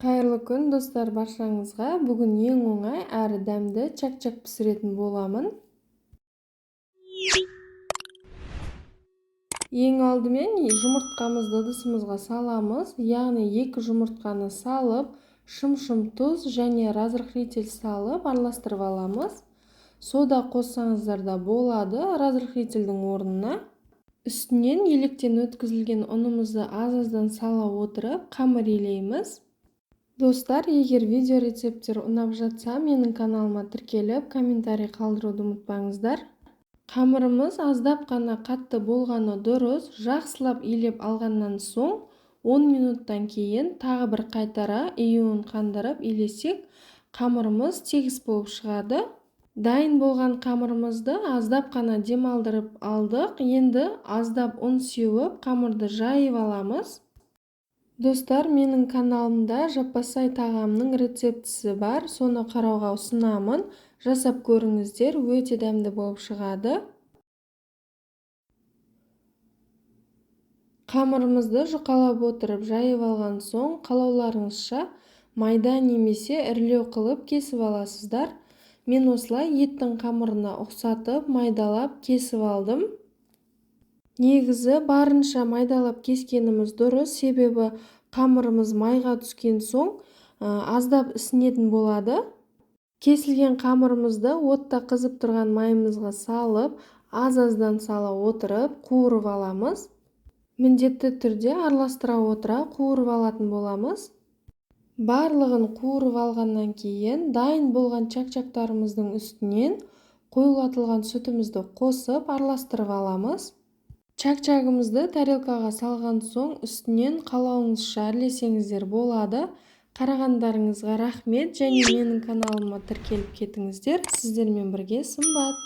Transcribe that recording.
Қайырлы күн достар, баршаңызға бүгін ең оңай әрі дәмді чак-чак пісіретін боламын. Ең алдымен жұмыртқамызды ыдысымызға саламыз, яғни 2 жұмыртқаны салып, шым-шым тұз және разрыхлитель салып араластырып аламыз. Сода қоссаңыздар да болады разрыхлительдің орнына. Үстінен електен өткізілген ұнымызды аз-аздан сала отырып қамыр илейміз. Достар, егер видео рецепттер ұнап жатса, менің каналыма тіркеліп, комментарий қалдыруды ұмытпаңыздар. Қамырымыз аздап қана қатты болғаны дұрыс. Жақсылап илеп алғаннан соң 10 минуттан кейін тағы бір қайтара июін қандырып илесек, қамырымыз тегіс болып шығады. Дайын болған қамырымызды аздап қана демалдырып алдық. Енді аздап ұн сеуіп, қамырды жайып аламыз. Достар, менің каналымда жаппасай тағамның рецептісі бар, соны қарауға ұсынамын. Жасап көріңіздер, өте дәмді болып шығады. Қамырымызды жұқалап отырып жайып алған соң, қалауларыңызша майда немесе ірілеу қылып кесіп аласыздар. Мен осылай еттің қамырына ұқсатып, майдалап кесіп алдым. Негізі барынша майдалап кескеніміз дұрыс, себебі қамырымыз майға түскен соң аздап ісінетін болады. Кесілген қамырымызды отта қызып тұрған майымызға салып, аз-аздан сала отырып, қуырып аламыз. Міндетті түрде араластыра отыра қуырып алатын боламыз. Барлығын қуырып алғаннан кейін, дайын болған чак-чактарымыздың үстінен қоюлатылған сүтімізді қосып араластырып аламыз. Чак-чагымызды тарелкаға салған соң үстінен қалауыңызша әрлесеңіздер болады. Қарағандарыңызға рахмет және менің каналыма тіркеліп кетіңіздер. Сіздермен бірге Сымбат.